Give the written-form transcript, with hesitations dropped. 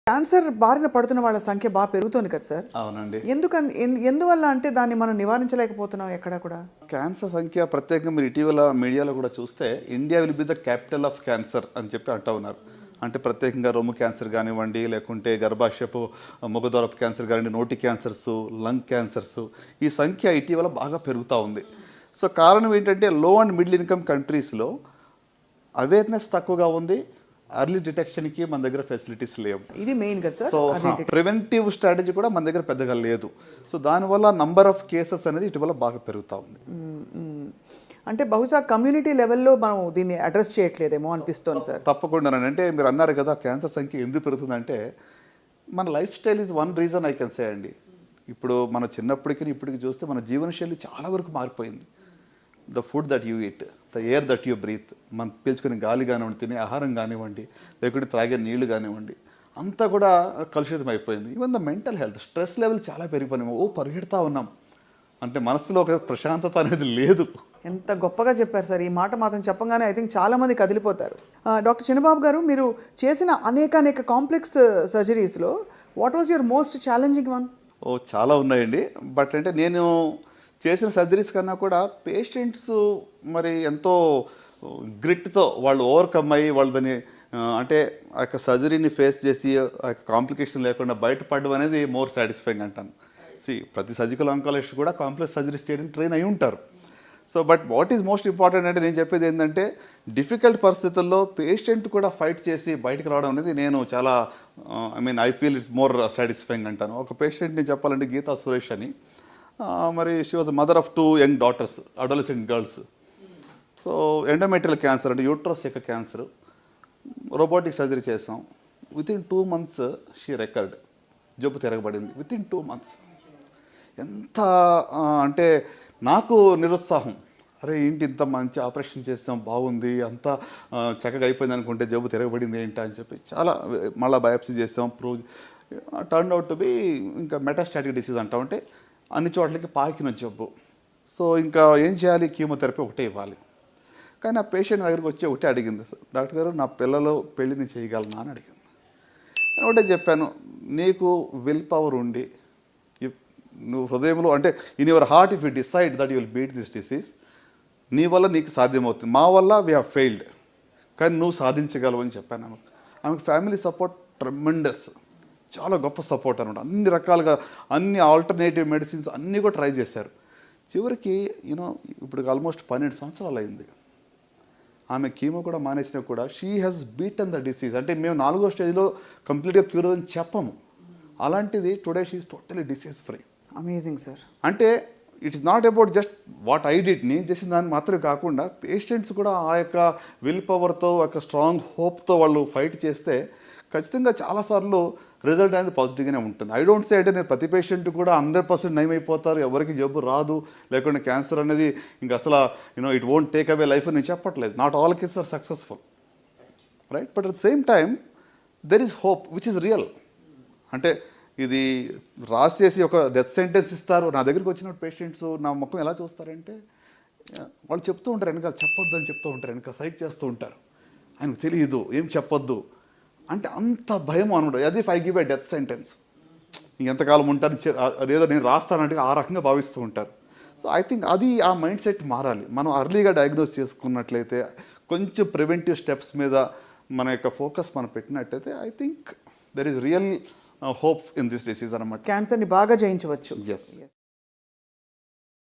Cancer బారిన పడుతున్న వాళ్ళ సంఖ్య బాగా పెరుగుతుంది కదా సార్? అవునండి. ఎందువల్ల అంటే దాన్ని మనం నివారించలేకపోతున్నాం ఎక్కడ కూడా? క్యాన్సర్ సంఖ్య ప్రత్యేకంగా మీరు ఇటీవల మీడియాలో కూడా చూస్తే India will be the capital of cancer అని చెప్పి అంటూ ఉన్నారు. అంటే ప్రత్యేకంగా రొమ్ము క్యాన్సర్ కానివ్వండి, లేకుంటే గర్భాశయపు మొగదొరపు క్యాన్సర్ కానివ్వండి, నోటి క్యాన్సర్స్, లంగ్ క్యాన్సర్స్, ఈ సంఖ్య ఇటీవల బాగా పెరుగుతూ ఉంది. సో కారణం ఏంటంటే లో అండ్ మిడిల్ ఇన్కమ్ కంట్రీస్లో అవేర్నెస్ తక్కువగా ఉంది. అర్లీ డిటెక్షన్కి మన దగ్గర ఫెసిలిటీస్ లేవు. ఇది మెయిన్ కదా సార్. సో ప్రివెంటివ్ స్ట్రాటజీ కూడా మన దగ్గర పెద్దగా లేదు. సో దానివల్ల నంబర్ ఆఫ్ కేసెస్ అనేది ఇటీవల బాగా పెరుగుతూ ఉంది. అంటే బహుశా కమ్యూనిటీ లెవెల్లో మనం దీన్ని అడ్రస్ చేయట్లేదేమో అనిపిస్తుంది సార్. తప్పకుండా. అంటే మీరు అన్నారు కదా క్యాన్సర్ సంఖ్య ఎందుకు పెరుగుతుందంటే మన life style is one reason I can say అండి. ఇప్పుడు మన చిన్నప్పటికీ ఇప్పటికి చూస్తే మన జీవనశైలి చాలా వరకు మారిపోయింది. The food that you eat, the air that you breath, మనం పీల్చుకునే గాలి కానివ్వండి, తినే ఆహారం కానివ్వండి, లేకుంటే త్రాగే నీళ్లు కానివ్వండి, అంతా కూడా కలుషితం అయిపోయింది. Even the mental health, stress level చాలా పెరిగిపోయినాము. పరిగెడతా ఉన్నాం అంటే మనసులో ఒక ప్రశాంతత అనేది లేదు. ఎంత గొప్పగా చెప్పారు సార్. ఈ మాట మాత్రం చెప్పగానే ఐ థింక్ చాలామంది కదిలిపోతారు. డాక్టర్ చిన్నబాబు గారు, మీరు చేసిన అనేక కాంప్లెక్స్ సర్జరీస్లో what was your most challenging one? చాలా ఉన్నాయండి. బట్ అంటే నేను చేసిన సర్జరీస్ కన్నా కూడా పేషెంట్స్ మరి ఎంతో గ్రిట్తో వాళ్ళు ఓవర్కమ్ అయ్యి వాళ్ళు దాన్ని అంటే ఆ యొక్క సర్జరీని ఫేస్ చేసి ఆ యొక్క కాంప్లికేషన్ లేకుండా బయటపడడం అనేది మోర్ సాటిస్ఫైయింగ్ అంటాను. ప్రతి సర్జికల్ ఆంకాలజిస్ట్ కూడా కాంప్లెక్స్ సర్జరీస్ చేయడానికి ట్రైన్ అయి ఉంటారు. So but what is most important అంటే నేను చెప్పేది ఏంటంటే డిఫికల్ట్ పరిస్థితుల్లో పేషెంట్ కూడా ఫైట్ చేసి బయటకు రావడం అనేది నేను చాలా I feel it's more satisfying అంటాను. ఒక పేషెంట్ని చెప్పాలంటే గీతా సురేష్ అని, మరి she was mother of 2 young daughters, adolescent girls. So endometrial cancer అంటే యూట్రస్ యొక్క క్యాన్సర్, రోబోటిక్ సర్జరీ చేసాం. Within 2 months she recovered. జబ్బు తిరగబడింది వితిన్ 2 months. ఎంత అంటే నాకు నిరుత్సాహం, అరే ఏంటి ఇంత మంచి ఆపరేషన్ చేస్తాం, బాగుంది, అంతా చక్కగా అయిపోయింది అనుకుంటే జబ్బు తిరగబడింది ఏంటి అని చెప్పి చాలా మళ్ళీ బయాప్సీ చేసాం. టర్న్ అవుట్ టు బి ఇంకా మెటాస్టాటిక్ డిసీజ్ అంటాం, అంటే అన్ని చోట్లకి పాకిన జబ్బు. సో ఇంకా ఏం చేయాలి, కీమోథెరపీ ఒకటే ఇవ్వాలి. కానీ ఆ పేషెంట్ దగ్గరికి వచ్చి ఒకటే అడిగింది, డాక్టర్ గారు నా పిల్లలు పెళ్ళిని చేయగలనా అని అడిగింది. నేను ఒకటే చెప్పాను, నీకు విల్ పవర్ ఉండి నువ్వు హృదయంలో అంటే in your heart if you decide that you will beat this disease, నీ వల్ల నీకు సాధ్యమవుతుంది. మా వల్ల వీ హ్యావ్ ఫెయిల్డ్, కానీ నువ్వు సాధించగలవు అని చెప్పాను ఆమెకు. ఆమెకు ఫ్యామిలీ సపోర్ట్ ట్రెమెండస్, చాలా గొప్ప సపోర్ట్ అనమాట. అన్ని రకాలుగా అన్ని ఆల్టర్నేటివ్ మెడిసిన్స్ అన్నీ కూడా ట్రై చేశారు. చివరికి ఇప్పుడు ఆల్మోస్ట్ 12 సంవత్సరాలు అయింది. ఆమె కీమో కూడా మానేసినా కూడా she has beaten the disease. అంటే మేము 4వ స్టేజ్లో కంప్లీట్గా క్యూర్ అని చెప్పము. అలాంటిది today she is totally disease free. Amazing sir. అంటే it is not about just what I did, నేను చేసిన దాన్ని మాత్రమే కాకుండా పేషెంట్స్ కూడా ఆ యొక్క విల్ పవర్తో, ఆ యొక్క స్ట్రాంగ్ హోప్తో వాళ్ళు ఫైట్ చేస్తే ఖచ్చితంగా చాలాసార్లు రిజల్ట్ అనేది పాజిటివ్గానే ఉంటుంది. ఐ డోంట్ సే అంటే నేను ప్రతి పేషెంట్ కూడా 100% నయమైపోతారు, ఎవరికి జబ్బు రాదు, లేకుంటే క్యాన్సర్ అనేది ఇంకా అసలు it won't take away life అని నేను చెప్పట్లేదు. Not all cases are successful, right? But at the same time there is hope which is real. అంటే ఇది రాసేసి ఒక డెత్ సెంటెన్స్ ఇస్తారు. నా దగ్గరికి వచ్చిన పేషెంట్స్ నా ముఖం ఎలా చూస్తారంటే వాళ్ళు చెప్తూ ఉంటారు, వెనకాల చెప్పొద్దు అని చెప్తూ ఉంటారు, వెనకాల సైక్ చేస్తూ ఉంటారు, ఆయనకు తెలియదు ఏం చెప్పొద్దు అంటే అంత భయం అనమాట. అది if I give a death sentence ఇంకెంతకాలం ఉంటాను ఏదో నేను రాస్తానంటే ఆ రకంగా భావిస్తూ ఉంటారు. సో ఐ థింక్ అది ఆ మైండ్ సెట్ మారాలి. మనం అర్లీగా డయాగ్నోస్ చేసుకున్నట్లయితే, కొంచెం ప్రివెంటివ్ స్టెప్స్ మీద మన యొక్క ఫోకస్ మనం పెట్టినట్టయితే I think there is real hope in this disease అనమాట. క్యాన్సర్ని బాగా జయించవచ్చు. ఎస్.